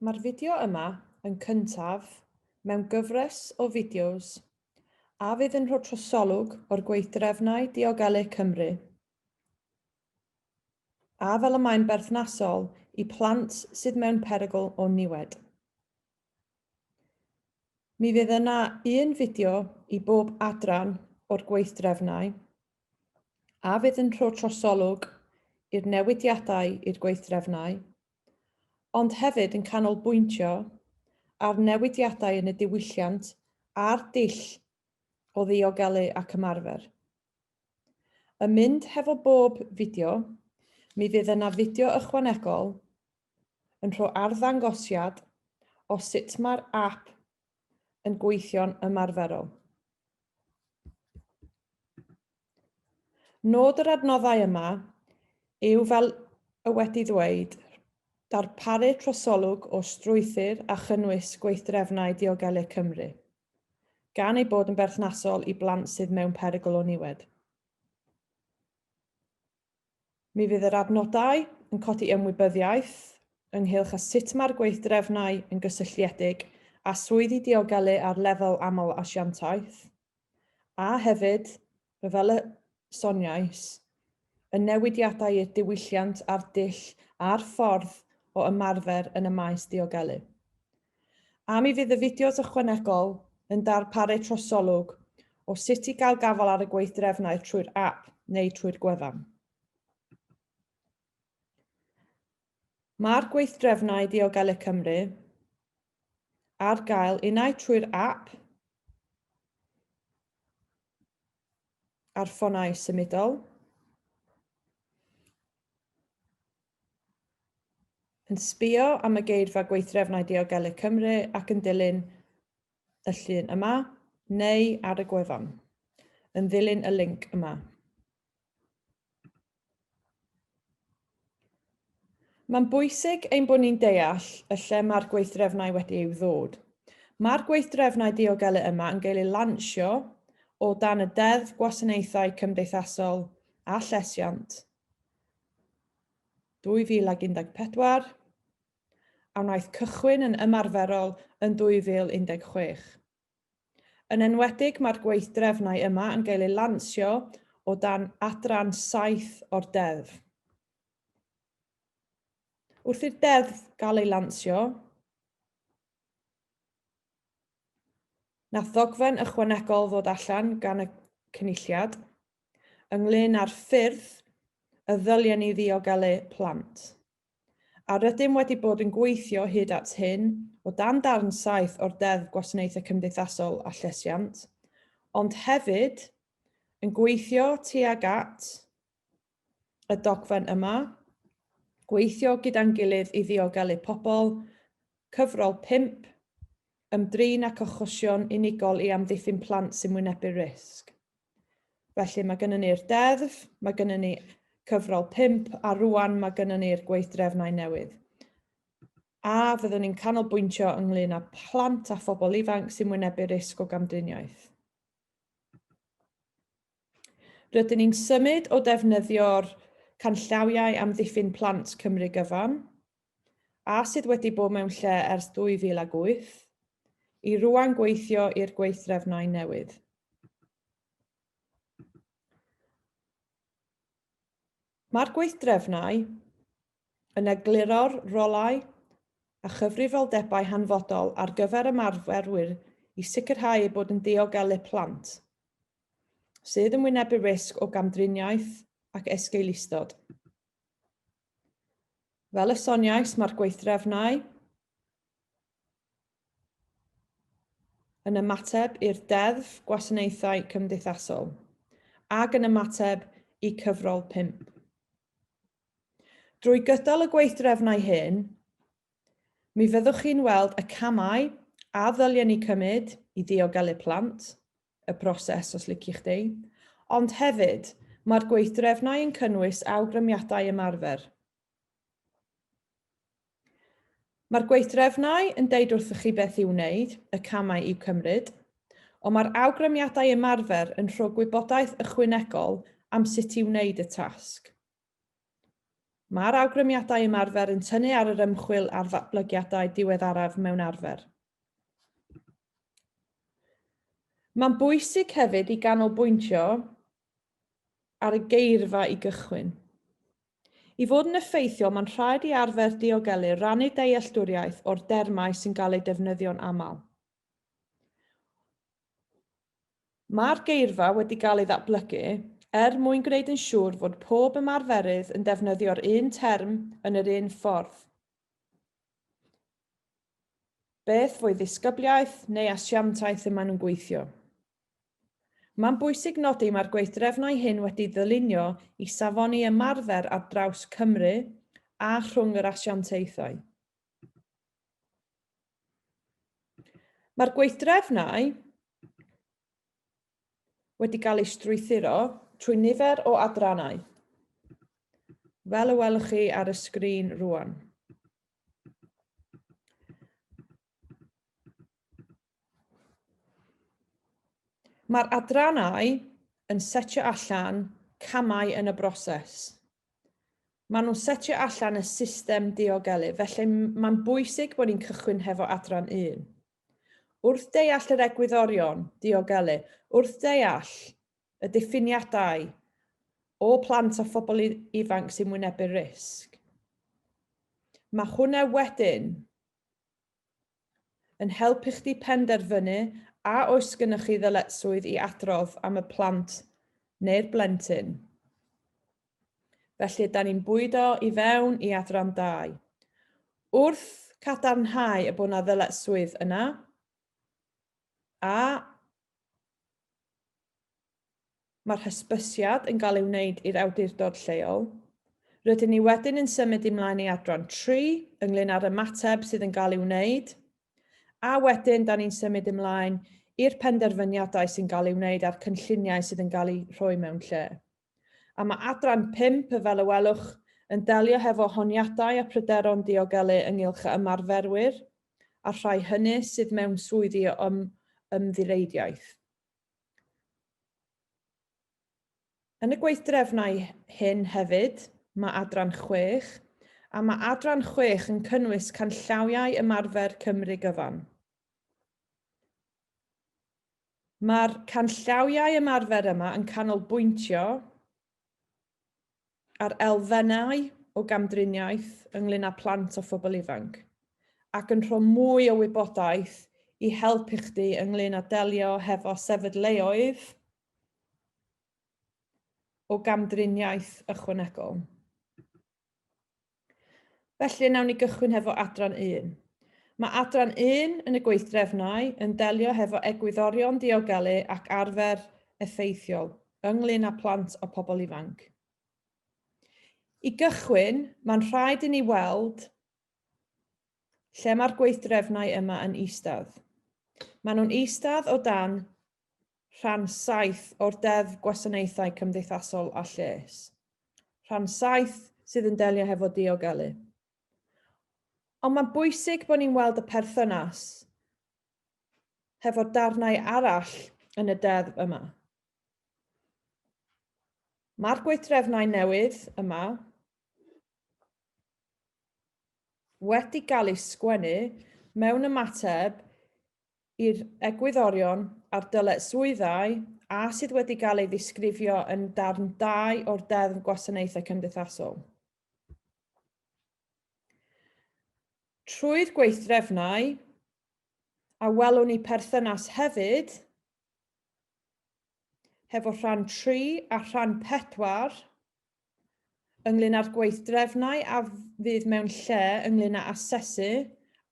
Mae'r fideo yma yn cyntaf mewn gyfres o fideos a fydd yn rhoi trosolwg o'r Gweithdrefnau Diogelu Cymru a fel y mae'n berthnasol i plant sydd mewn perygl o niwed. Mi fydd yna un fideo i bob adran o'r Gweithdrefnau a fydd yn rhoi trosolwg i'r newidiadau i'r Gweithdrefnau, ond hefyd yn canolbwyntio ar newidiadau yn y diwylliant a'r dull o ddiogelu ac ymarfer. Yn mynd hefo bob fideo, mi fydd yna fideo ychwanegol yn rhoi arddangosiad o sut mae'r ap yn gweithio'n ymarferol. Nod yr adnoddau yma yw fel y wedi ddweud, darparu trosolwg o strwythur a chynnwys Gweithdrefnau Diogelu Cymru, gan ei bod yn berthnasol i blant sydd mewn perygl o niwed. Mi fydd yr adnoddau yn codi ymwybyddiaeth ynghylch â sut mae'r Gweithdrefnau yn gysylltiedig a swyddi diogelu ar lefel aml asiantaeth, a hefyd, fel y soniais, y newidiadau i'r diwylliant a'r dull a'r ffordd o ymarfer yn y maes diogelu. A mi fydd y fideos ychwanegol yn darparu trosolwg o sut i gael gafal ar y Gweithdrefnau trwy'r ap neu trwy'r gwefan. Mae'r Gweithdrefnau Diogelu Cymru ar gael unai trwy'r ap ar ffonau symudol, yn sbïo am y geirfa Gweithdrefnau Diogelu Cymru ac yn dilyn y llun yma neu ar y gwefan, yn dilyn y linc yma. Mae'n bwysig ein bod ni'n deall y lle mae'r Gweithdrefnau wedi i'w ddod. Mae'r Gweithdrefnau Diogelu yma yn cael ei lansio o dan y Deddf Gwasanaethau Cymdeithasol a Llesiant 2014 a wnaeth cychwyn yn ymarferol yn 2016. Yn enwedig mae'r Gweithdrefnau yma yn cael ei lansio o dan adran 7 o'r Deddf. Wrth i'r Deddf gael ei lansio, nath ddogfen ychwanegol ddod allan gan y cynulliad ynglyn â'r ffyrdd y ddyliau ni ddiogelu plant. A rydym wedi bod yn gweithio hyd at hyn o dan darn 7 o'r Deddf Gwasanaethau Cymdeithasol a Llesiant, ond hefyd yn gweithio tuag at y dogfen yma, gweithio gyda'n gilydd i ddiogelu pobl, cyfrol 5, ymdrin ac achosion unigol i amddiffyn plant sy'n wynebu risg. Felly mae gennym ni'r deddf, mae gennym ni cyfrol 5 a rwan mae gennym ni'r Gweithdrefnau newydd. A fyddwn ni'n canolbwyntio ynglyn â plant a phobl ifanc sy'n wynebu risg o gamdriniaeth. Rydyn ni'n symud o defnyddio'r canllawiau amddiffyn plant Cymru gyfan, a sydd wedi bod mewn lle ers 2008, i rwan gweithio i'r Gweithdrefnau newydd. Mae'r Gweithdrefnau yn egluro'r rolau a chyfrifoldebau hanfodol ar gyfer ymarferwyr i sicrhau bod yn diogelu plant, sydd yn wynebu risg o gamdriniaeth ac esgeulistod. Fel y soniais, mae'r Gweithdrefnau yn ymateb i'r Deddf Gwasanaethau Cymdeithasol ac yn ymateb i cyfrol 5. Drwy gydol y Gweithdrefnau hyn, mi fyddwch chi'n weld y camau a ddyliau ni cymryd i diogelu plant, y broses os liciwch chi, ond hefyd mae'r Gweithdrefnau yn cynnwys awgrymiadau ymarfer. Mae'r Gweithdrefnau yn deud wrthych chi beth i'w wneud, y camau i'w cymryd, ond mae'r awgrymiadau ymarfer yn rhoi gwybodaeth ychwanegol am sut i'w wneud y tasg. Mae'r awgrymiadau ymarfer yn tynnu ar yr ymchwil a'r ddatblygiadau diweddaraf mewn arfer. Mae'n bwysig hefyd i ganolbwyntio ar y geirfa i gychwyn. I fod yn effeithiol, mae'n rhaid i arfer diogelu rannu ddealltwriaeth o'r dermau sy'n cael eu defnyddio'n aml. Mae'r geirfa wedi cael ei ddatblygu mwyn gwneud yn siŵr fod pob ymarferydd yn defnyddio'r un term yn yr un ffordd. Beth fwy ddisgybliaeth neu asiantaeth y maen nhw'n gweithio. Mae'n bwysig nodi mae'r gweithdrefnau hyn wedi ddylunio i safoni ymarfer ar draws Cymru a rhwng yr asiantaethau. Mae'r gweithdrefnau wedi cael eu strwythuro trwy nifer o adrannau, fel y welwch chi ar y sgrin rwan. Mae'r adrannau yn setio allan camau yn y broses. Maen nhw'n setio allan y system diogelu, felly mae'n bwysig bod ni'n cychwyn hefo adran 1. Wrth deall yr egwyddorion diogelu, wrth deall y diffiniadau o plant a phobl ifanc sy'n wynebu risg. Mae hwnna wedyn yn helpu chdi penderfynu a oes gennych chi ddyletswydd i adrodd am y plant neu'r blentyn. Felly, da ni'n bwydo i fewn i adran 2. Wrth cadarnhau y bod yna ddyletswydd yna, a mae'r hysbysiad yn cael ei wneud i'r awdurdod lleol, rydyn ni wedyn yn symud ymlaen i adran 3 ynglyn â'r ymateb sydd yn cael ei wneud, a wedyn da ni'n symud ymlaen i'r penderfyniadau sy'n cael ei wneud a'r cynlluniau sydd yn cael ei rhoi mewn lle. A mae adran 5, fel y welwch, yn delio hefo honiadau a pryderon diogelu ynghylch y ymarferwyr, a rhai hynny sydd mewn swyddi ymddireidiaeth. Yn y gweithdrefnau hyn hefyd, mae adran 6, a mae adran 6 yn cynnwys canllawiau ymarfer Cymru gyfan. Mae'r canllawiau ymarfer yma yn canolbwyntio ar elfennau o gamdriniaeth ynglyn â plant o phobl ifanc, ac yn rhoi mwy o wybodaeth i helpu chdi ynglyn â delio hefo sefydleoedd o gamdriniaeth ychwanegol. Felly, nawn ni gychwyn hefo adran 1. Mae adran 1 yn y gweithdrefnau yn delio hefo egwyddorion diogelu ac arfer effeithiol ynglyn â plant o pobl ifanc. I gychwyn, mae'n rhaid i ni weld lle mae'r gweithdrefnau yma yn eistedd. Maen nhw'n eistedd o dan rhan 7 o'r Deddf Gwasanaethau Cymdeithasol a Lles. Rhan 7 sydd yn delio hefo diogelu. Ond mae'n bwysig bod ni'n weld y perthynas hefo darnau arall yn y deddf yma. Mae'r gweithdrefnau newydd yma wedi cael eu sgwennu mewn ymateb i'r egwyddorion a'r dyletswyddau a sydd wedi cael ei ddisgrifio yn darn 2 o'r Deddf Gwasanaethau Cymdeithasol. Trwy'r gweithdrefnau, a welwn ni perthynas hefyd hefo rhan 3 a rhan 4 ynglyn â'r gweithdrefnau a fydd mewn lle ynglyn â asesu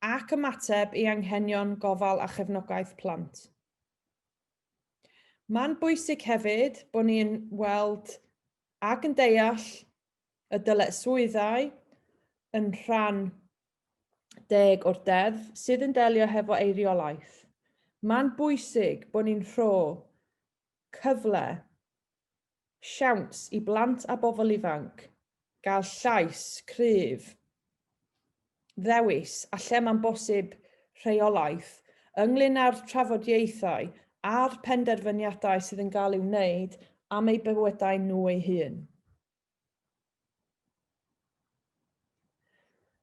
ac ymateb i anghenion gofal a chefnogaeth plant. Mae'n bwysig hefyd bod ni'n weld ac yn deall y dyletswyddau yn rhan 10 o'r deddf sydd yn delio hefo eiriolaeth. Mae'n bwysig bod ni'n rhoi cyfle, siawns i blant a bobl ifanc gael llais, cryf, ddewis a lle mae'n bosib rheolaeth ynglyn â'r trafodiaethau a'r penderfyniadau sydd yn cael ei wneud am eu bywydau nhw eu hun.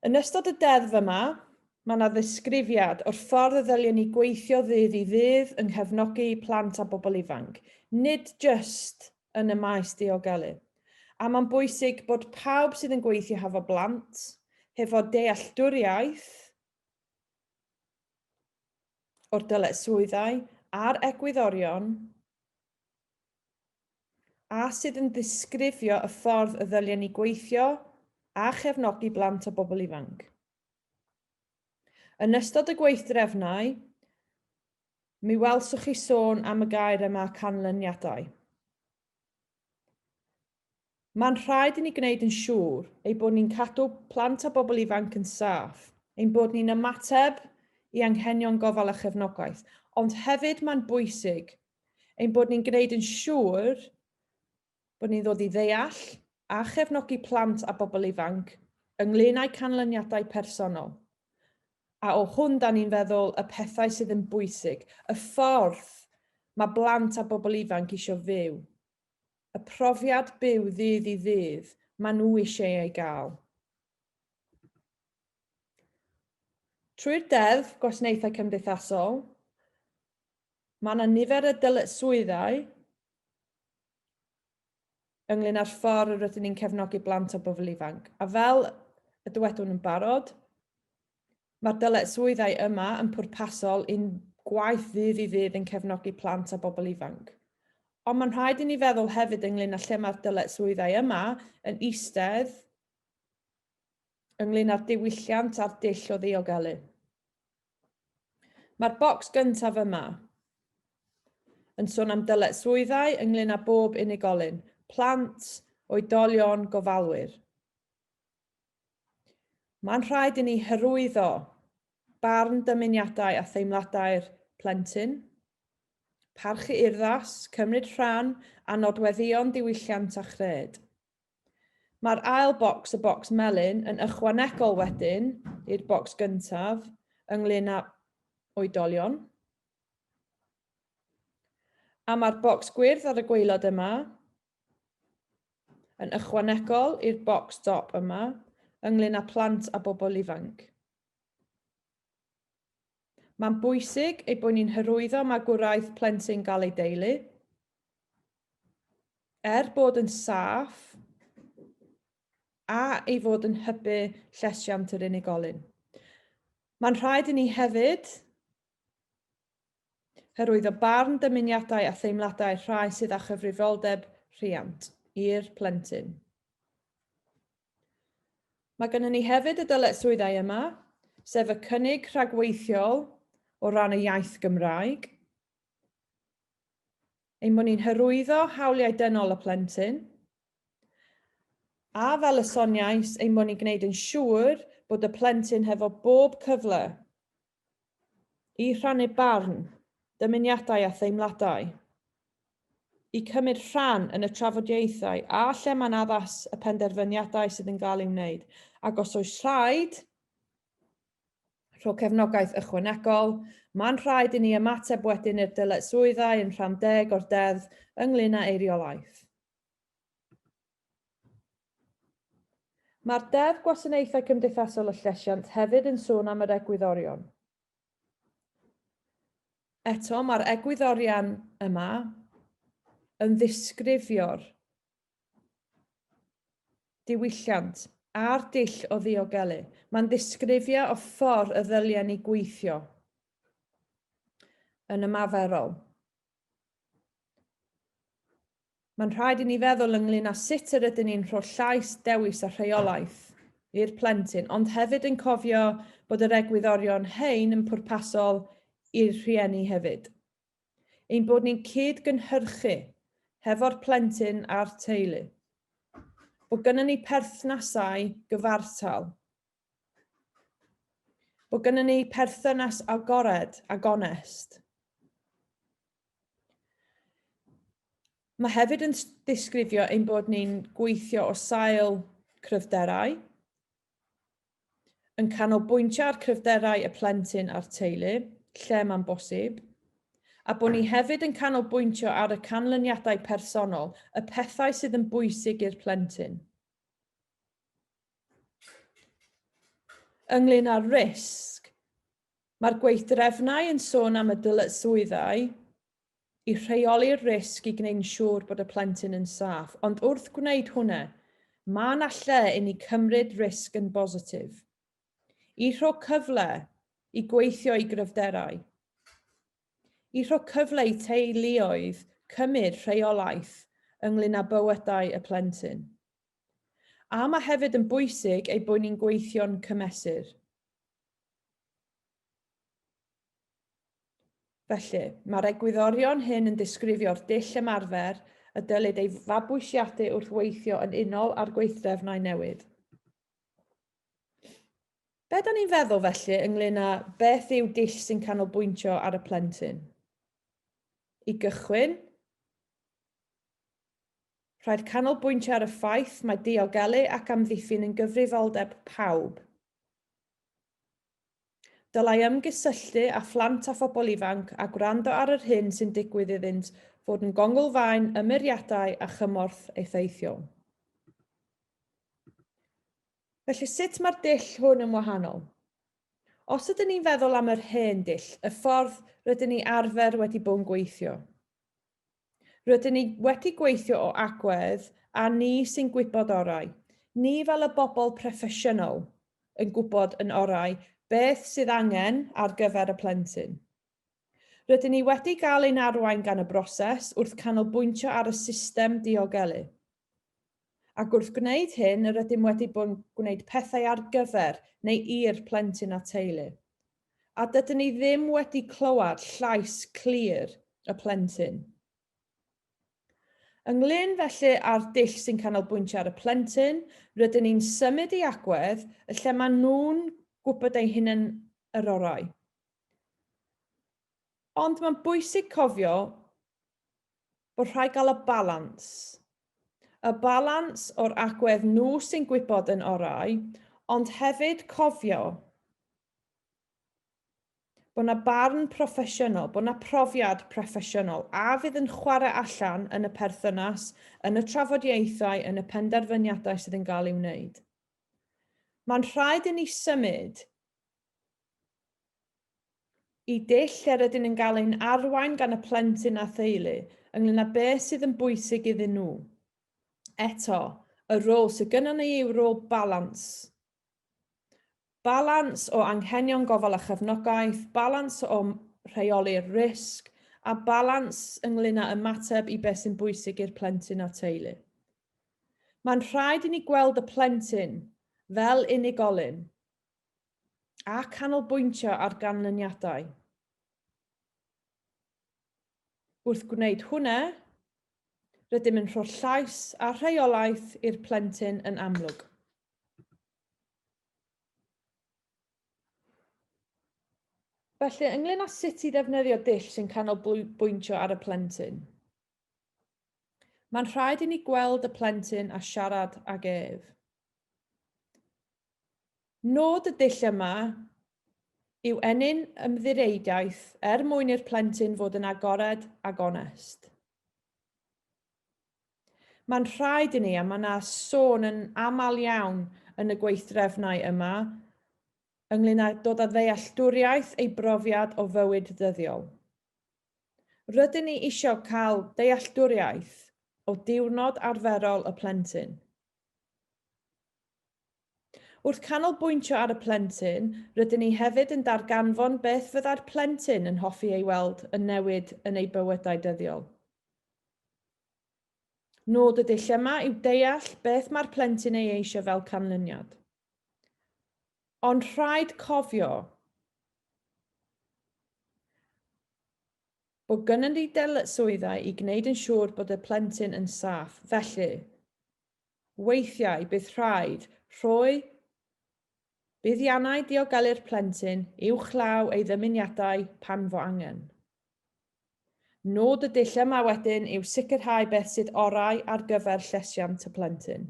Yn ystod y deddf yma, mae yna ddisgrifiad o'r ffordd y ddyliau ni gweithio ddydd i ddydd yng nghefnogi plant a bobl ifanc, nid jyst yn y maes diogelu. A mae'n bwysig bod pawb sydd yn gweithio hefo blant, hefo dealltwriaeth o'r dyletswyddau a'r egwyddorion, a sydd yn ddisgrifio y ffordd y ddyliau ni gweithio a chefnogi blant a bobl ifanc. Yn ystod y gweithdrefnau, mi welswch chi sôn am y gair yma canlyniadau. Mae'n rhaid i ni gwneud yn siŵr ei bod ni'n cadw plant a bobl ifanc yn saff, ein bod ni'n ymateb i anghenion gofal a chefnogaeth, ond hefyd mae'n bwysig ein bod ni'n gwneud yn siŵr bod ni'n ddod i ddeall a chefnogi plant a bobl ifanc ynglŷn â'u canlyniadau personol. A o hwn da ni'n feddwl y pethau sydd yn bwysig, y ffordd mae blant a bobl ifanc eisiau fyw, y profiad byw ddydd i ddydd mae nhw eisiau ei gael. Trwy'r deddf gwasanaethau cymdeithasol, mae yna nifer y dyletswyddau ynglŷn â'r ffordd y rydyn ni'n cefnogi blant a bobl ifanc. A fel y dywedwn yn barod, mae'r dyletswyddau yma yn pwrpasol i'n gwaith ddydd i ddydd yn cefnogi plant a bobl ifanc. Ond mae'n rhaid i ni feddwl hefyd ynglŷn â lle mae'r dyletswyddau yma yn eistedd ynglŷn â'r diwylliant a'r dull o ddiogelu. Mae'r bocs gyntaf yma yn sôn am dyletswyddau ynglŷn â bob unigolyn, plant, oedolion, gofalwyr. Mae'n rhaid i ni hyrwyddo barn dymuniadau a theimladau'r plentyn, parchu urddas, cymryd rhan a nodweddion diwylliant a chred. Mae'r ail bocs, y bocs melyn, yn ychwanegol wedyn i'r bocs gyntaf ynglŷn â oedolion. A mae'r bocs gwyrdd ar y gwaelod yma yn ychwanegol i'r bocs dop yma ynglŷn â plant a bobl ifanc. Mae'n bwysig ei bod ni'n hyrwyddo magwraeth plentyn gael ei deulu, bod yn saff a ei fod yn hybu llesiant yr unigolyn. Mae'n rhaid i ni hefyd hyrwyddo barn dymuniadau a theimladau rhai sydd â chyfrifoldeb rhiant i'r plentyn. Mae gennym ni hefyd y dyletswyddau yma, sef y cynnig rhagweithiol o ran y iaith Gymraeg, ein bod ni'n hyrwyddo hawliau dynol y plentyn, a fel y soniais ein bod ni'n gwneud yn siŵr bod y plentyn hefo bob cyfle i rhannu barn, dymuniadau a theimladau, i cymryd rhan yn y trafodiaethau a lle mae'n addas y penderfyniadau sydd yn cael ei wneud. Ac os oes rhaid, rho cefnogaeth ychwanegol, mae'n rhaid i ni ymateb wedyn i'r dyletswyddau yn rhan 10 o'r deddf ynglŷn â eiriolaeth. Mae'r deddf gwasanaethau cymdeithasol y llesiant hefyd yn sôn am yr egwyddorion. Eto, mae'r egwyddorion yma yn ddisgrifio'r diwylliant a'r dull o ddiogelu. Mae'n ddisgrifio o ffordd y ddyliau ni gweithio yn ymaferol. Mae'n rhaid i ni feddwl ynglŷn â sut yr ydyn ni'n rhoi llais, dewis a rheolaeth i'r plentyn, ond hefyd yn cofio bod yr egwyddorion hein yn pwrpasol i'r rhieni hefyd. Ein bod ni'n cyd-gynhyrchu hefo'r plentyn a'r teulu. Bod gynnon ni perthnasau gyfartal. Bod gynnon ni perthynas agored ag onest. Mae hefyd yn disgrifio ein bod ni'n gweithio o sail cryfderau, yn canolbwyntio ar cryfderau y plentyn a'r teulu, lle mae'n bosib, a bod ni hefyd yn canolbwyntio ar y canlyniadau personol, y pethau sydd yn bwysig i'r plentyn. Ynglyn â'r risg, mae'r gweithdrefnau yn sôn am y dyletswyddau i rheoli'r risg i gwneud yn siŵr bod y plentyn yn saff, ond wrth gwneud hwnna, mae yna lle i ni cymryd risg yn bositif, i rho cyfle i gweithio i gryfderau, i rho cyfle i teuluoedd cymryd rheolaeth ynglyn â bywydau y plentyn. A mae hefyd yn bwysig ei bod ni'n gweithio'n cymesur. Felly, mae'r egwyddorion hyn yn disgrifio'r dull ymarfer y dylid ei fabwysiadu wrth weithio yn unol â'r gweithdrefnau newydd. Be da ni'n feddwl felly ynglyn â beth yw dull sy'n canolbwyntio ar y plentyn? I gychwyn, rhaid canolbwyntio ar y ffaith mae diogelu ac amddiffyn yn gyfrifoldeb pawb. Dylai ymgysylltu â phlant a phobl ifanc a gwrando ar yr hyn sy'n digwydd iddynt fod yn gongolfaen ymyriadau a chymorth effeithiol. Felly sut mae'r dull hwn yn wahanol? Os ydyn ni'n feddwl am yr hen dull, y ffordd rydyn ni arfer wedi bod yn gweithio. Rydyn ni wedi gweithio o agwedd a ni sy'n gwybod orau. Ni fel y bobl proffesiynol yn gwybod yn orau beth sydd angen ar gyfer y plentyn. Rydyn ni wedi cael ein arwain gan y broses wrth canolbwyntio ar y system diogelu. Ac wrth gwneud hyn, rydym wedi bod yn gwneud pethau ar gyfer neu i'r plentyn a teulu. A dydyn ni ddim wedi clywed llais clir y plentyn. Ynglyn felly â'r dull sy'n canolbwyntio ar y plentyn, rydyn ni'n symud i agwedd y lle maen nhw'n gwybod eu hunain yr orau. Ond mae'n bwysig cofio bod rhaid gael y balans. Y balans o'r agwedd nhw sy'n gwybod yn orau, ond hefyd cofio bod yna barn proffesiynol, bod yna profiad proffesiynol a fydd yn chwarae allan yn y perthynas, yn y trafodiaethau, yn y penderfyniadau sydd yn cael i'w wneud. Mae'n rhaid i ni symud i dull lle rydyn ni'n cael ein arwain gan y plentyn a theulu ynglyn â beth sydd yn bwysig iddyn nhw. Eto, y rôl sydd gynnon ni yw rôl balans. Balans o anghenion gofal a chefnogaeth, balans o rheoli'r risg, a balans ynglyn â ymateb i beth sy'n bwysig i'r plentyn a teulu. Mae'n rhaid i ni gweld y plentyn fel unigolyn a canolbwyntio ar ganlyniadau. Wrth gwneud hwnna, rydym yn rhoi llais a rheolaeth i'r plentyn yn amlwg. Felly, ynglyn â sut i ddefnyddio dull sy'n canolbwyntio ar y plentyn, mae'n rhaid i ni gweld y plentyn a siarad ag ef. Nod y dull yma yw enyn ymddireidiaeth mwyn i'r plentyn fod yn agored ag onest. Mae'n rhaid i ni, a mae yna sôn yn aml iawn yn y gweithdrefnau yma, ynglyn â dod â ddealltwriaeth ei brofiad o fywyd dyddiol. Rydyn ni eisiau cael dealltwriaeth o diwrnod arferol y plentyn. Wrth canolbwyntio ar y plentyn, rydyn ni hefyd yn darganfon beth fyddai'r plentyn yn hoffi ei weld yn newid yn ei bywydau dyddiol. Nod y dull yma yw deall beth mae'r plentyn ei eisiau fel canlyniad. Ond rhaid cofio bod gynnon ni dyletswyddau i gwneud yn siŵr bod y plentyn yn saff. Felly, weithiau bydd rhaid rhoi buddiannau diogelu'r plentyn uwchlaw ei ddymuniadau pan fo angen. Nod y dull yma wedyn yw sicrhau beth sydd orau ar gyfer llesiant y plentyn.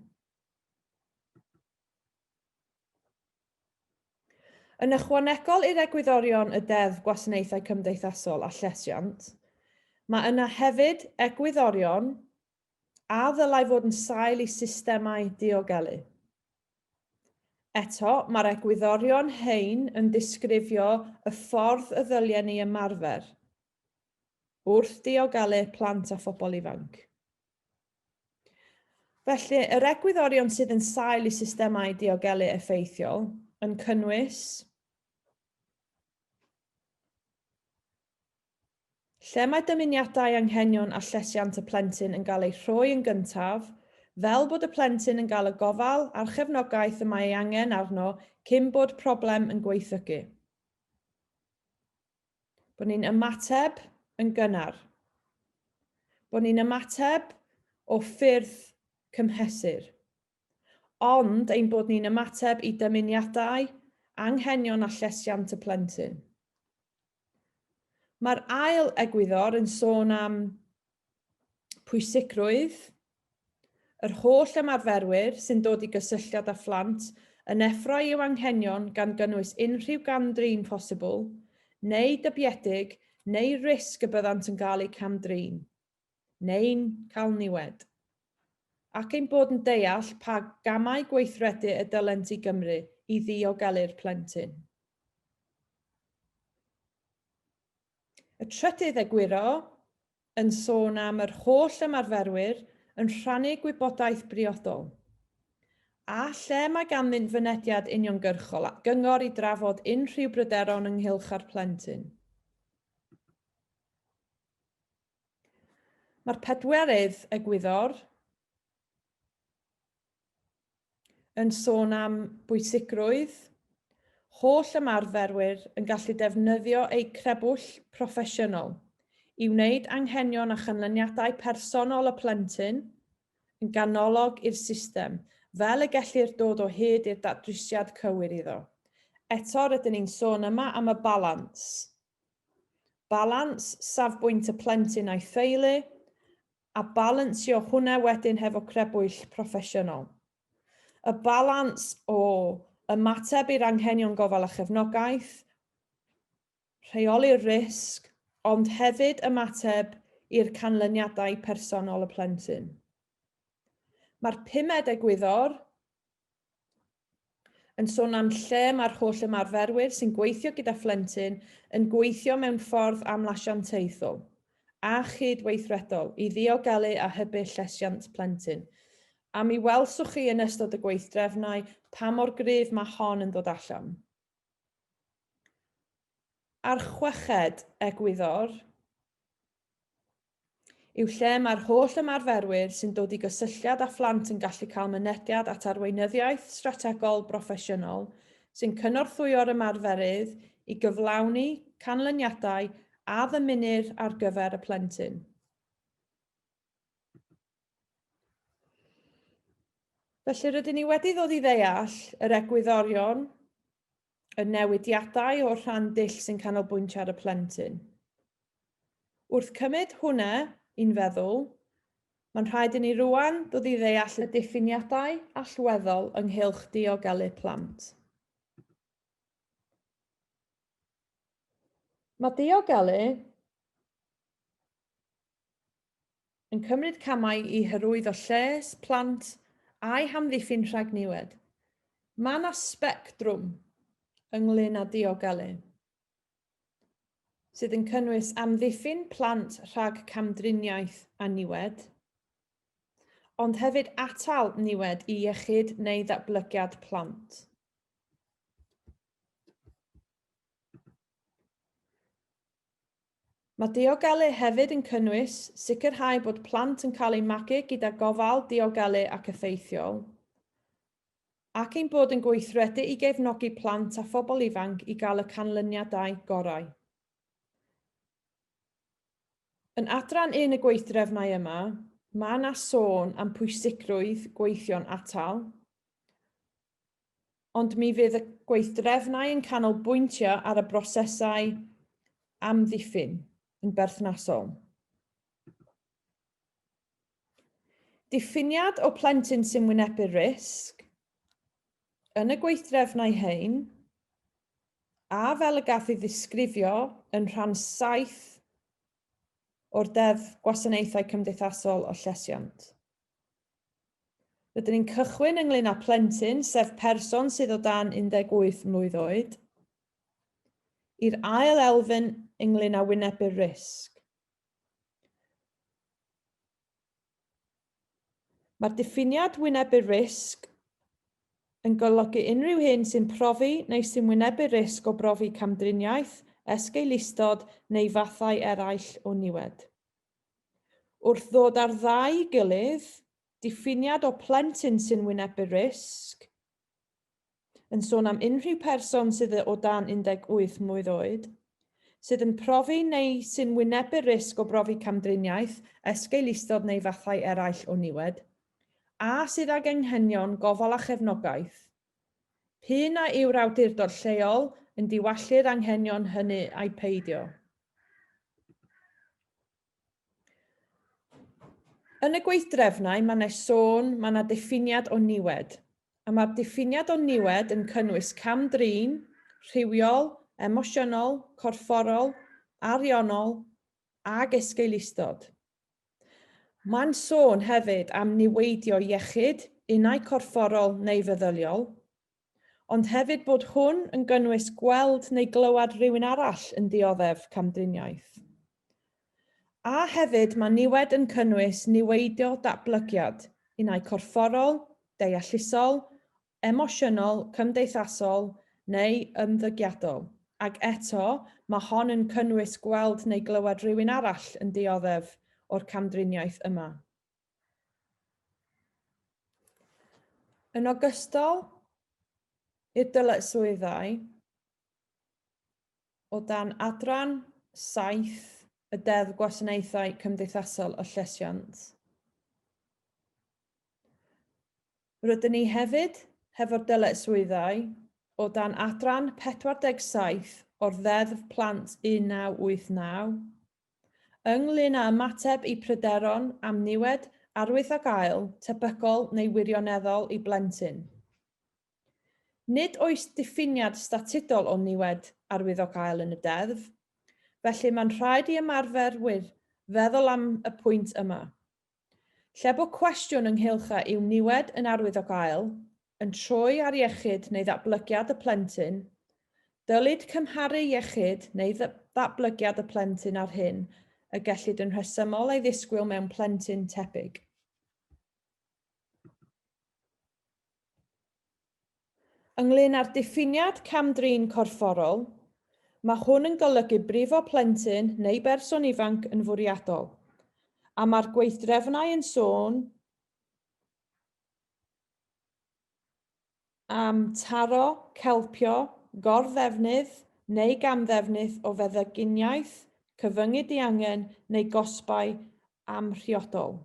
Yn ychwanegol i'r egwyddorion y Deddf Gwasanaethau Cymdeithasol a Llesiant, mae yna hefyd egwyddorion a ddylai fod yn sail i systemau diogelu. Eto, mae'r egwyddorion hein yn disgrifio y ffordd y ddyliau ni ymarfer wrth diogelu plant a phobl ifanc. Felly, yr egwyddorion sydd yn sail i systemau diogelu effeithiol yn cynnwys lle mae dymuniadau anghenion a llesiant y plentyn yn cael eu rhoi yn gyntaf, fel bod y plentyn yn cael y gofal a'r chefnogaeth y mae ei angen arno cyn bod problem yn gweithygu. Bod ni'n ymateb yn gynnar. Bod ni'n ymateb o ffyrdd cymhesur. Ond ein bod ni'n ymateb i dymuniadau, anghenion a llesiant y plentyn. Mae'r ail egwyddor yn sôn am pwysigrwydd, yr holl ymarferwyr sy'n dod i gysylltiad â phlant yn effro i'w anghenion gan gynnwys unrhyw cam-drin posibl, neu dybiedig, neu risg y byddant yn cael eu cam-drin, neu'n cael niwed, ac ein bod yn deall pa gamau gweithredu y dylent i Gymru i ddiogelu'r plentyn. Y trydydd egwyro yn sôn am yr holl ymarferwyr yn rhannu gwybodaeth briodol, a lle mae ganddynt fynediad uniongyrchol a gyngor i drafod unrhyw bryderon ynghylch â'r plentyn. Mae'r pedwerydd egwyddor yn sôn am bwysigrwydd, holl ymarferwyr yn gallu defnyddio eu crebwll proffesiynol i wneud anghenion a chanlyniadau personol y plentyn yn ganolog i'r system, fel y gellir dod o hyd i'r datrysiad cywir iddo. Eto rydyn ni'n sôn yma am y balans. Balans safbwynt y plentyn a'i theulu, a balansio hwnna wedyn hefo crebwyll proffesiynol. Y balans o ymateb i'r anghenion gofal a chefnogaeth, rheoli'r risg, ond hefyd ymateb i'r canlyniadau personol y plentyn. Mae'r pumed egwyddor yn sôn am lle mae'r holl ymarferwyr sy'n gweithio gyda phlentyn yn gweithio mewn ffordd amlasianteithol a chydweithredol i ddiogelu a hybu llesiant plentyn. A mi welswch chi yn ystod y gweithdrefnau pa mor gryf mae hon yn dod allan. A'r chweched egwyddor yw lle mae'r holl ymarferwyr sy'n dod i gysylltiad â phlant yn gallu cael mynediad at arweinyddiaeth strategol broffesiynol sy'n cynorthwyo'r ymarferydd i gyflawni canlyniadau a ddymunir ar gyfer y plentyn. Felly rydyn ni wedi ddod i ddeall yr egwyddorion, y newidiadau o'r rhan dull sy'n canolbwyntio ar y plentyn. Wrth cymryd hwnna i'n feddwl, mae'n rhaid i ni rwan ddod i ddeall y diffiniadau allweddol ynghylch diogelu plant. Mae diogelu yn cymryd camau i hyrwyddo lles, plant a'i hamddiffyn rhag niwed. Mae yna sbectrwm ynglyn â diogelu, sydd yn cynnwys amddiffyn plant rhag camdriniaeth a niwed, ond hefyd atal niwed i iechyd neu ddatblygiad plant. Mae diogelu hefyd yn cynnwys sicrhau bod plant yn cael eu magu gyda gofal diogelu ac effeithiol, ac ein bod yn gweithredu i gefnogi plant a phobl ifanc i gael y canlyniadau gorau. Yn adran un y gweithdrefnau yma, mae yna sôn am pwysigrwydd gweithio'n atal, ond mi fydd y gweithdrefnau yn canolbwyntio ar y brosesau amddiffyn yn berthnasol. Diffiniad o plentyn sy'n wynebu risg yn y gweithdrefnau hein, a fel y gath ei ddisgrifio yn rhan 7 o'r Deddf Gwasanaethau Cymdeithasol o Llesiant. Rydyn ni'n cychwyn ynglyn â plentyn, sef person sydd o dan 18 mlwydd oed, i'r ail elfen ynglyn â wynebu'r risg. Mae'r diffiniad wynebu'r risg yn golygu unrhyw hyn sy'n profi neu sy'n wynebu risg o brofi camdriniaeth, esgeulistod neu fathau eraill o niwed. Wrth ddod ar ddau i gilydd, diffiniad o plentyn sy'n wynebu risg yn sôn am unrhyw person sydd o dan 18 mlwydd oed, sydd yn profi neu sy'n wynebu risg o brofi camdriniaeth, esgeulistod neu fathau eraill o niwed, a sydd ag anghenion gofal a chefnogaeth. P'un a yw'r awdurdod lleol yn diwallu'r anghenion hynny a'i peidio. Yn y gweithdrefnau mae yna diffiniad o niwed, a mae'r diffiniad o niwed yn cynnwys cam-drin, rhywiol, emosiynol, corfforol, ariannol ag esgeulistod. Mae'n sôn hefyd am niweidio iechyd, unau corfforol neu feddyliol, ond hefyd bod hwn yn gynnwys gweld neu glywed rhywun arall yn dioddef camdriniaeth. A hefyd mae niwed yn cynnwys niweidio datblygiad, unau corfforol, deallusol, emosiynol, cymdeithasol neu ymddygiadol. Ac eto, mae hon yn cynnwys gweld neu glywed rhywun arall yn dioddef o'r camdriniaeth yma. Yn ogystal i'r dyletswyddau o dan Adran 7 y Deddf Gwasanaethau Cymdeithasol y Llesiant. Rydyn ni hefyd hefo'r dyletswyddau o dan Adran 47 o'r Ddeddf Plant 1989 ynglyn â ymateb i pryderon am niwed arwydd ag ail, tebygol neu wirioneddol i blentyn. Nid oes diffiniad statudol o niwed arwydd ag ail yn y deddf, felly mae'n rhaid i ymarferwyr feddwl am y pwynt yma. Lle bod cwestiwn ynghylch â yw niwed yn arwydd ag ail, yn troi ar iechyd neu ddatblygiad y plentyn, dylid cymharu iechyd neu ddatblygiad y plentyn ar hyn y gellid yn rhesymol ei ddisgwyl mewn plentyn tebyg. Ynglyn â'r diffiniad cam-drin corfforol, mae hwn yn golygu brifo plentyn neu berson ifanc yn fwriadol, a mae'r gweithdrefnau yn sôn am taro, celpio, gorddefnydd neu gamddefnydd o feddyginiaeth, cyfyngu diangen neu gosbau amrhiodol.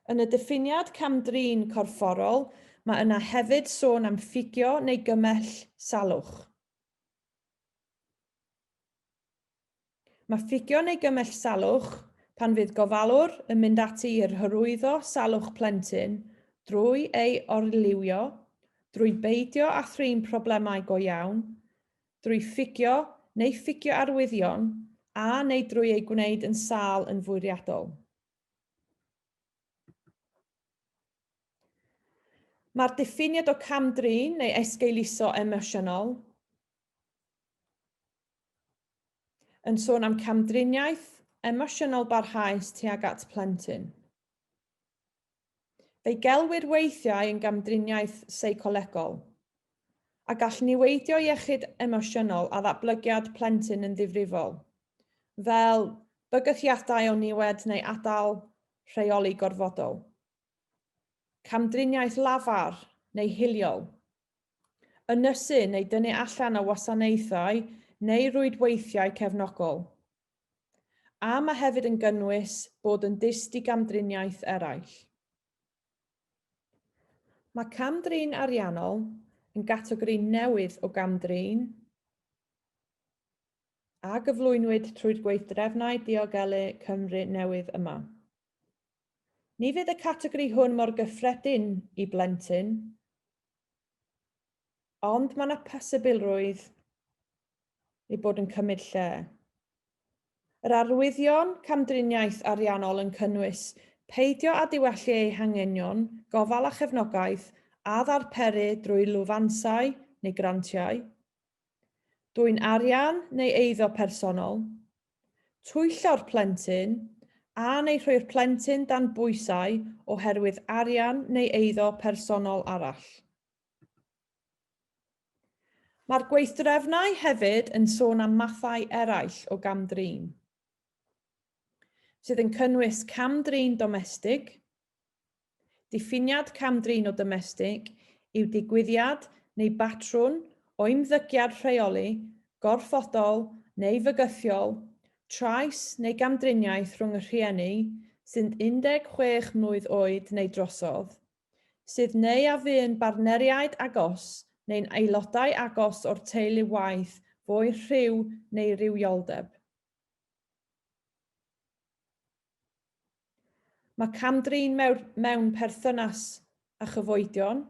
Yn y diffiniad cam-drin corfforol, mae yna hefyd sôn am ffigio neu gymell salwch. Mae ffigio neu gymell salwch pan fydd gofalwr yn mynd ati i'r hyrwyddo salwch plentyn drwy ei orlywio, drwy beidio a thrin problemau go iawn, drwy ffigio neu ffigio arwyddion a neu drwy ei gwneud yn sâl yn fwriadol. Mae'r diffiniad o cam-drin neu esgeuluso emosiynol yn sôn am camdriniaeth emosiynol barhaus tuag at plentyn. Fe'i gelwir weithiau yn gamdriniaeth seicolegol, a gall niweidio iechyd emosiynol a ddatblygiad plentyn yn ddifrifol, fel bygythiadau o niwed neu adael rheoli gorfodol, camdriniaeth lafar neu hiliol, ynysu neu dynnu allan o wasanaethau neu rwydweithiau cefnogol, a mae hefyd yn gynnwys bod yn dyst i gamdriniaeth eraill. Mae cam-drin ariannol yn gategori newydd o gam-drin a gyflwynwyd trwy'r Gweithdrefnau Diogelu Cymru newydd yma. Ni fydd y categori hwn mor gyffredin i blentyn, ond mae yna posibilrwydd i bod yn cymryd lle. Yr arwyddion camdriniaeth ariannol yn cynnwys Peidio a diwellu eu hanghenion, gofal a chefnogaeth a ddarperu drwy lwfansau neu grantiau, dwy'n arian neu eiddo personol, twyllo'r plentyn, a neu rhoi'r plentyn dan bwysau oherwydd arian neu eiddo personol arall. Mae'r gweithdrefnau hefyd yn sôn am mathau eraill o cam-drin, sydd yn cynnwys cam-drin domestig. Diffiniad cam-drin o domestig yw digwyddiad neu batrwm o ymddygiad rheoli, gorfodol neu fygythiol, trais neu gamdriniaeth rhwng y rhieni sy'n 16 mlwydd oed neu drosodd, sydd neu a fu'n barneriaid agos neu'n aelodau agos o'r teulu waith fwy rhyw neu rywioldeb. Mae cam-drin mewn perthynas a chyfoedion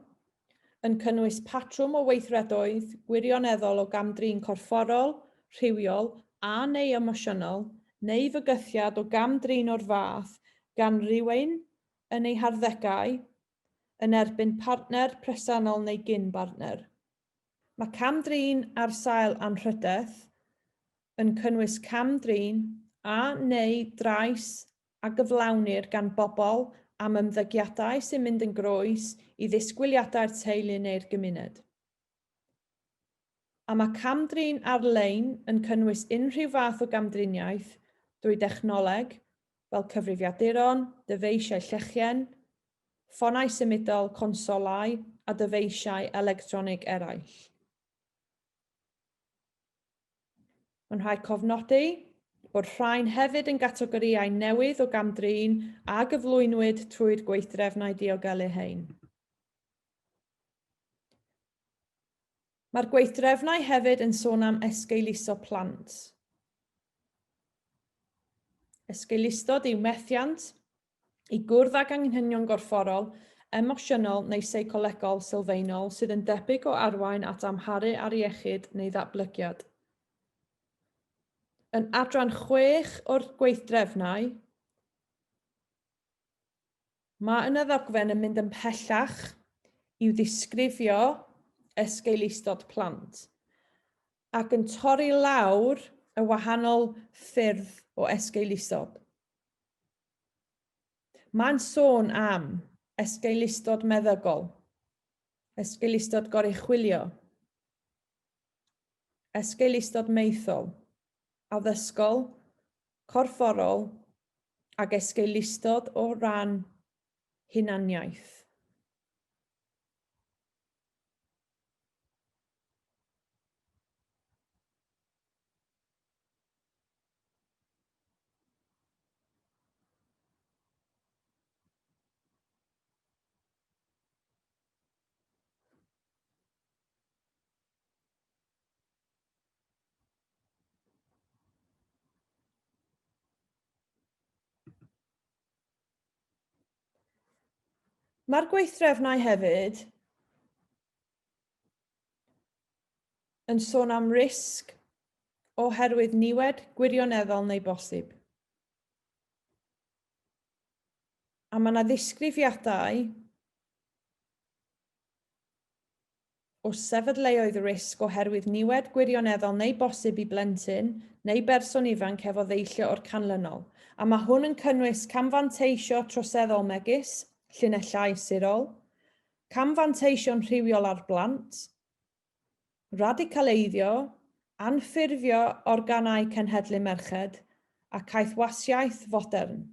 yn cynnwys patrwm o weithredoedd gwirioneddol o gam-drin corfforol, rhywiol a neu emosiynol, neu fygythiad o gam-drin o'r fath gan rywun yn ei harddegau yn erbyn partner presennol neu gyn-bartner. Mae cam-drin ar sail anrhydedd yn cynnwys cam-drin a neu drais a gyflawnir gan bobl am ymddygiadau sy'n mynd yn groes i ddisgwyliadau'r teulu neu'r gymuned. A mae cam-drin ar-lein yn cynnwys unrhyw fath o gamdriniaeth drwy dechnoleg fel cyfrifiaduron, dyfeisiau llechien, ffonau symudol, consolau a dyfeisiau electronig eraill. Mae'n rhaid cofnodi bod rhain hefyd yn gategorïau newydd o gam-drin a gyflwynwyd trwy'r Gweithdrefnau Diogelu hein. Mae'r Gweithdrefnau hefyd yn sôn am esgeuluso plant. Esgeulistod yw methiant i gwrdd ag anghenion gorfforol, emosiynol neu seicolegol sylfaenol sydd yn debyg o arwain at amharu ar iechyd neu ddatblygiad. Yn adran 6 o'r Gweithdrefnau, mae yn y ddogfen yn mynd yn pellach i'w ddisgrifio esgeulistod plant ac yn torri lawr y wahanol ffyrdd o esgeulistod. Mae'n sôn am esgeulistod meddygol, esgeulistod goruchwylio, esgeulistod meithol, addysgol, corfforol ac esgeulistod o ran hunaniaeth. Mae'r Gweithdrefnau hefyd yn sôn am risg oherwydd niwed gwirioneddol neu bosib. A mae yna ddisgrifiadau o sefydleoedd risg oherwydd niwed gwirioneddol neu bosib i blentyn neu berson ifanc efo ddeillio o'r canlynol. A mae hwn yn cynnwys camfanteisio troseddol megis, llinellau sirol, camfanteisio'n rhywiol ar blant, radicaleiddio, anffurfio organau cenhedlu merched a caethwasiaeth fodern.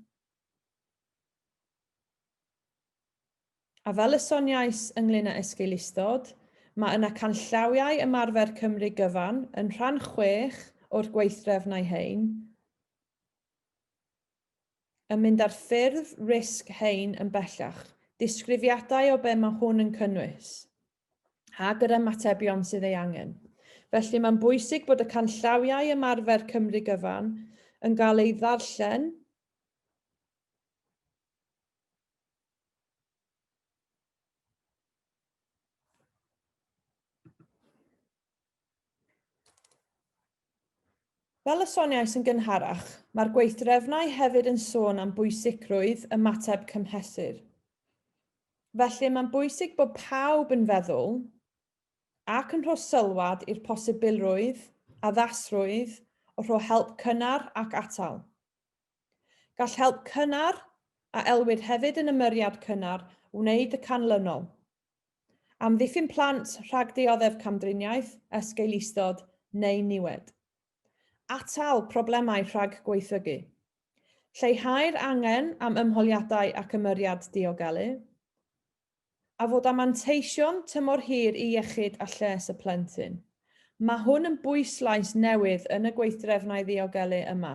A fel y soniais ynglŷn â esgeulistod, mae yna canllawiau ymarfer Cymru gyfan yn rhan 6 o'r Gweithdrefnau hein yn mynd ar ffyrdd risg hein yn bellach, disgrifiadau o be mae hwn yn cynnwys, a gyda matebion sydd ei angen. Felly mae'n bwysig bod y canllawiau ymarfer Cymru gyfan yn cael ei ddarllen Fel y soniais yn gynharach, mae'r gweithdrefnau hefyd yn sôn am bwysigrwydd ymateb cymhesur. Felly mae'n bwysig bod pawb yn feddwl ac yn rhoi sylwad i'r posibilrwydd, addasrwydd o rhoi help cynnar ac atal. Gall help cynnar a elwyd hefyd yn ymyriad cynnar wneud y canlynol. Amddiffyn plant rhag dioddef camdriniaeth, esgeulistod neu niwed. Atal problemau rhag gweithygu. Lleihau'r angen am ymholiadau ac ymyriad diogelu. A fod am manteision tymor hir i iechyd a lles y plentyn. Mae hwn yn bwyslais newydd yn y gweithdrefnau diogelu yma.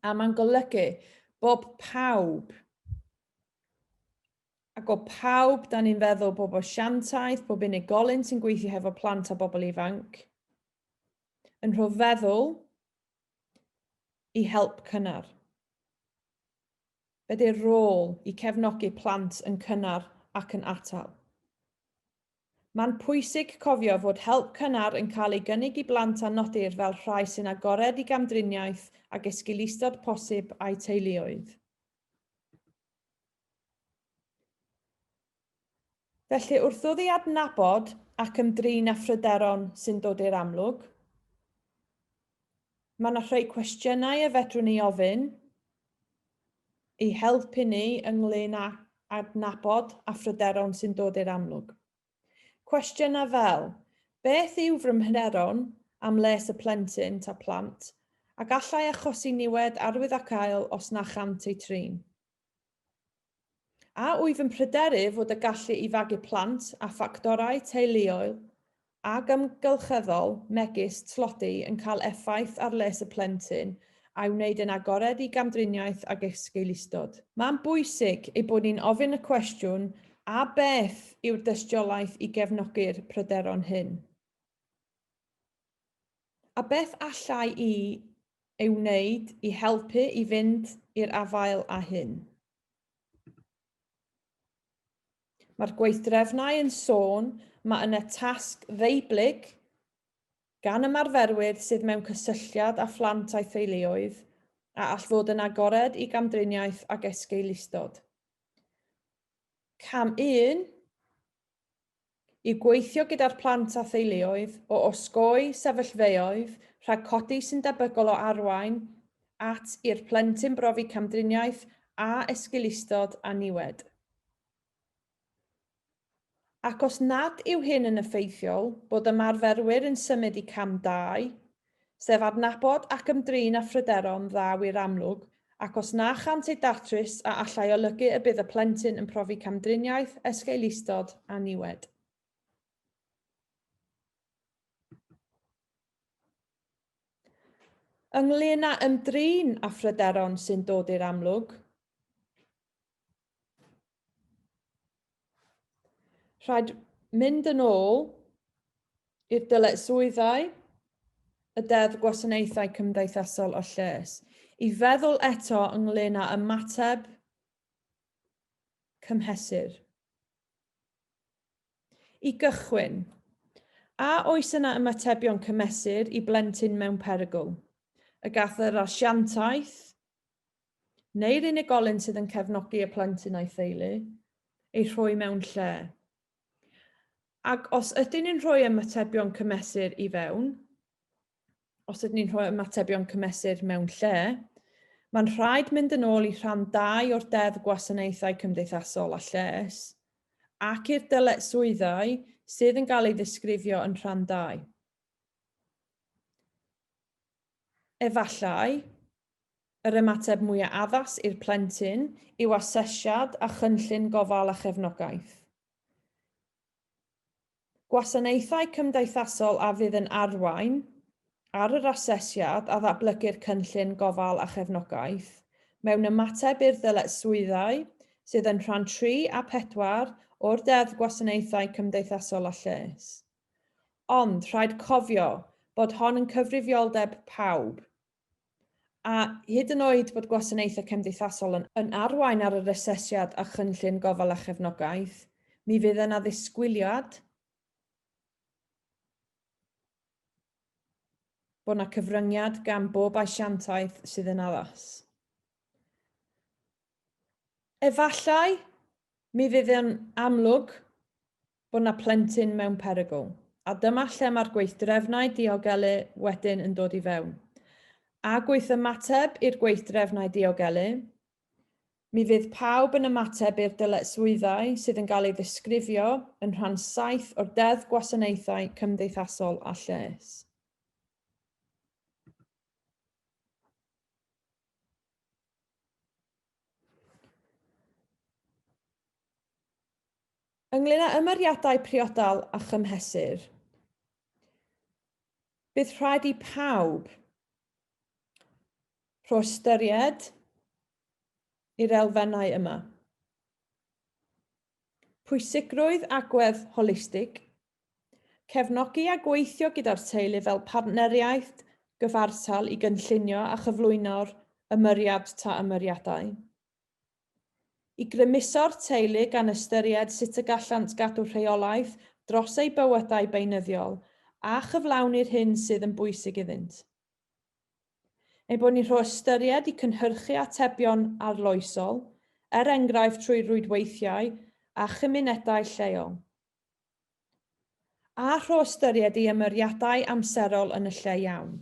A mae'n golygu bod pawb, ac o pawb da ni'n feddwl bob asiantaeth, bob unigolyn sy'n gweithio hefo plant a bobl ifanc, yn rho feddwl i help cynnar. Be 'di'r rôl i cefnogi plant yn cynnar ac yn atal. Mae'n pwysig cofio fod help cynnar yn cael ei gynnig i blant a nodir fel rhai sy'n agored i gamdriniaeth ac esgeulistod posib a'u teuluoedd. Felly wrth ddod i adnabod ac ymdrin â phryderon sy'n dod i'r amlwg, mae yna rhai cwestiynau y fedrwn ni ofyn i helpu ni ynglyn â adnabod a phryderon sy'n dod i'r amlwg. Cwestiynau fel, beth yw fy mhryderon am les y plentyn ta plant a gallai achosi niwed arwyddocaol os na chant ei trin? A wyf yn pryderu fod y gallu i fagu plant a ffactorau teuluol ac ymgylcheddol megis tlodi yn cael effaith ar les y plentyn a wneud yn agored i gamdriniaeth ac esgeulistod. Mae'n bwysig ei bod ni'n ofyn y cwestiwn a beth yw'r dystiolaeth i gefnogi'r pryderon hyn? A beth allai i ei wneud i helpu i fynd i'r afael â hyn? Mae'r gweithdrefnau yn sôn mae yna tasg ddeiblyg gan ymarferwyr sydd mewn cysylltiad â phlant a'i theuluoedd a all fod yn agored i gamdriniaeth ac esgeulistod. Cam 1 i gweithio gyda'r plant a theuluoedd o osgoi sefyllfeoedd rhag codi sy'n debygol o arwain at i'r plentyn brofi camdriniaeth a esgeulistod a niwed. Ac os nad yw hyn yn effeithiol, bod ymarferwyr yn symud i cam 2, sef adnabod ac ymdrin â phryderon ddaw i'r amlwg, ac os na chant ei datrys a allai olygu y bydd y plentyn yn profi camdriniaeth, esgeulistod a niwed. Ynglŷn â ymdrin â phryderon sy'n dod i'r amlwg, rhaid mynd yn ôl i'r dyletswyddau y Deddf Gwasanaethau Cymdeithasol o Lles i feddwl eto ynglŷn â ymateb cymhesur. I gychwyn, a oes yna ymatebion cymhesur i blentyn mewn perygl? Y gath yr asiantaeth neu'r unigolyn sydd yn cefnogi y plentyn a'i theulu ei rhoi mewn lle. Ac os ydyn ni'n rhoi ymatebion cymesur i fewn, os ydyn ni'n rhoi ymatebion cymesur mewn lle, mae'n rhaid mynd yn ôl i rhan 2 o'r Deddf Gwasanaethau Cymdeithasol a Lles ac i'r dyletswyddau sydd yn cael ei ddisgrifio yn rhan 2. Efallai, yr ymateb mwyaf addas i'r plentyn yw asesiad a chynllun gofal a chefnogaeth. Gwasanaethau cymdeithasol a fydd yn arwain ar yr asesiad a ddatblygu'r cynllun gofal a chefnogaeth mewn ymateb i'r dyletswyddau sydd yn rhan 3 a 4 o'r Deddf Gwasanaethau Cymdeithasol a Lles. Ond rhaid cofio bod hon yn cyfrifioldeb pawb. A hyd yn oed bod gwasanaethau cymdeithasol yn arwain ar yr asesiad a chynllun gofal a chefnogaeth, mi fydd yna ddisgwyliad bod yna cyfryngiad gan bob asiantaeth sydd yn addas. Efallai, mi fydd yn amlwg bod yna plentyn mewn perygl, a dyma lle mae'r gweithdrefnau diogelu wedyn yn dod i fewn. A gweith ymateb i'r gweithdrefnau diogelu, mi fydd pawb yn ymateb i'r dyletswyddau sydd yn cael ei ddisgrifio yn rhan 7 o'r Deddf Gwasanaethau Cymdeithasol a Lles. Ynglŷn â ymyriadau priodol a chymhesur, bydd rhaid i pawb rho ystyried i'r elfennau yma. Pwysigrwydd agwedd holistig, cefnogi a gweithio gyda'r teulu fel partneriaeth gyfartal i gynllunio a chyflwyno'r ymyriad ta ymyriadau. I grymuso'r teulu gan ystyried sut y gallant gadw rheolaeth dros eu bywydau beunyddiol a chyflawni'r hyn sydd yn bwysig iddynt. Neu bod ni'n rhoi ystyried i cynhyrchu atebion arloesol, enghraifft trwy rwydweithiau a chymunedau lleol. A rhoi ystyried i ymyriadau amserol yn y lle iawn.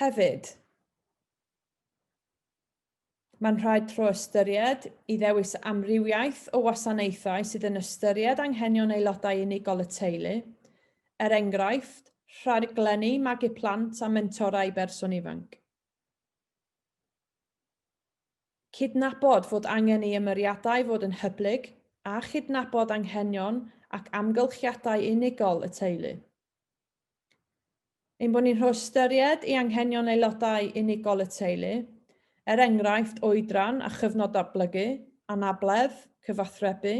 Hefyd, mae'n rhaid rhoi ystyried i ddewis amrywiaeth o wasanaethau sydd yn ystyried anghenion aelodau unigol y teulu, enghraifft, rhaglenni magu plant a mentorau berson ifanc. Cydnabod fod angen i ymyriadau fod yn hyblyg a chydnabod anghenion ac amgylchiadau unigol y teulu. Ein bod ni'n rhoi ystyried i anghenion aelodau unigol y teulu, enghraifft oedran a chyfnod datblygu, anabledd, cyfathrebu.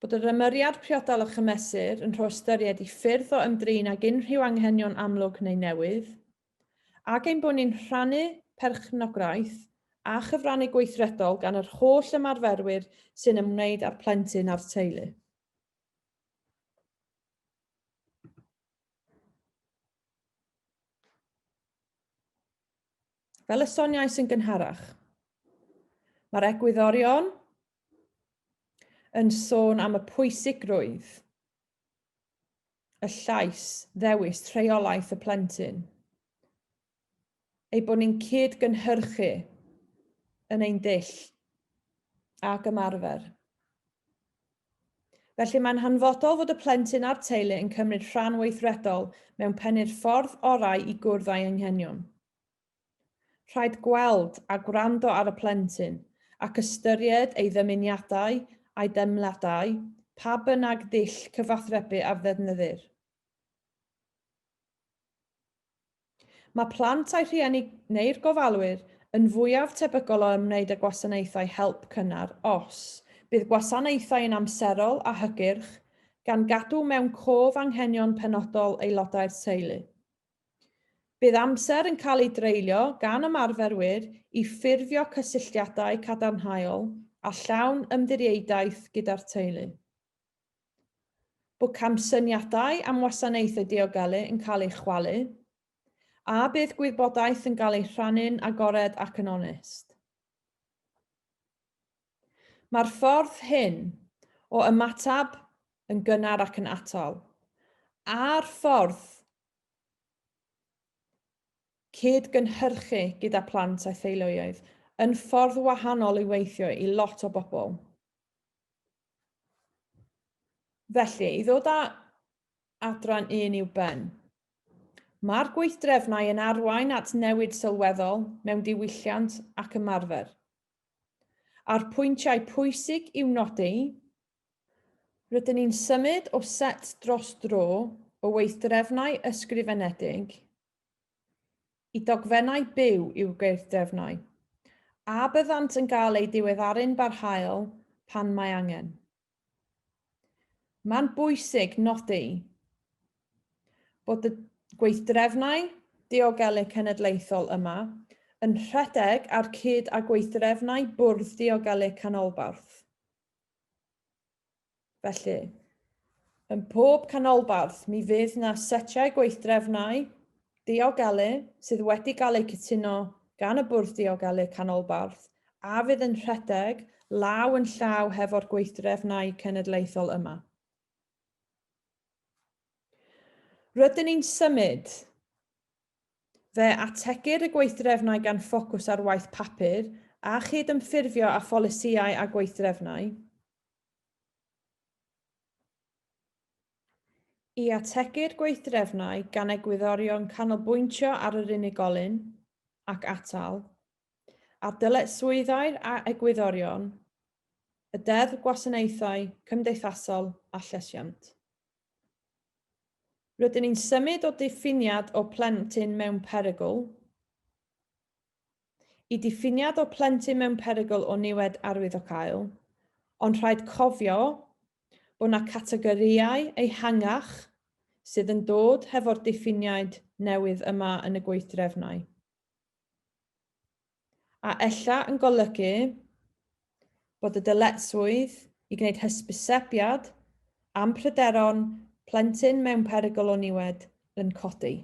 Bod yr ymyriad priodol a chymesur yn rhoi ystyried i ffyrdd o ymdrin ag unrhyw anghenion amlwg neu newydd, ac ein bod ni'n rhannu perchnogaeth a chyfrannu gweithredol gan yr holl ymarferwyr sy'n ymwneud â'r plentyn a'r teulu. Fel y soniais yn gynharach, mae'r Egwyddorion yn sôn am y pwysigrwydd, y llais, ddewis, rheolaeth y plentyn, ei bod ni'n cyd-gynhyrchu yn ein dull ac ymarfer. Felly mae'n hanfodol fod y plentyn a'r teulu yn cymryd rhan weithredol mewn pennu'r ffordd orau i gwrdd â'i anghenion. Rhaid gweld a gwrando ar y plentyn ac ystyried ei ddymuniadau a'i demladau pa bynnag dull cyfathrebu a ddefnyddir. Mae plant a'i rhieni neu'r gofalwyr yn fwyaf tebygol o ymwneud â gwasanaethau help cynnar os bydd gwasanaethau yn amserol a hygyrch gan gadw mewn cof anghenion penodol aelodau'r teulu. Bydd amser yn cael ei dreulio gan ymarferwyr i ffurfio cysylltiadau cadarnhaol a llawn ymddirieudaeth gyda'r teulu. Bod camsyniadau am wasanaethau diogelu yn cael eu chwalu, a bydd gwybodaeth yn cael ei rhannu'n agored ac yn onest. Mae'r ffordd hyn o ymatab yn gynnar ac yn atal, a'r ffordd cyd-gynhyrchu gyda plant a theuluoedd yn ffordd wahanol i weithio i lot o bobl. Felly, i ddod â adran 1 i'w ben, mae'r gweithdrefnau yn arwain at newid sylweddol mewn diwylliant ac ymarfer. A'r pwyntiau pwysig i'w nodi, rydyn ni'n symud o set dros dro o weithdrefnau ysgrifenedig i dogfennau byw i'w gweithdrefnau, a byddant yn cael ei diweddaru'n barhaol pan mae angen. Mae'n bwysig nodi bod y gweithdrefnau diogelu cenedlaethol yma yn rhedeg ar cyd a gweithdrefnau bwrdd diogelu canolbarth. Felly, yn pob canolbarth mi fydd na setiau gweithdrefnau diogelu sydd wedi cael eu cytuno gan y bwrdd diogelu canolbarth a fydd yn rhedeg law yn llaw hefo'r gweithdrefnau cenedlaethol yma. Rydyn ni'n symud fe ategir y gweithdrefnau gan ffocws ar waith papur a chydymffurfio â pholisïau a gweithdrefnau, i ategir gweithdrefnau gan egwyddorion canolbwyntio ar yr unigolyn ac atal, ar dyletswyddau a egwyddorion, y deddf gwasanaethau cymdeithasol a llesiant. Rydyn ni'n symud o diffiniad o plentyn mewn perygl i diffiniad o plentyn mewn perygl o niwed arwyddocaol, ond rhaid cofio bod yna categoriau ehangach sydd yn dod hefo'r diffiniad newydd yma yn y gweithdrefnau. A ella yn golygu bod y dyletswydd i gwneud hysbysebiad am pryderon plentyn mewn perygl o niwed yn codi.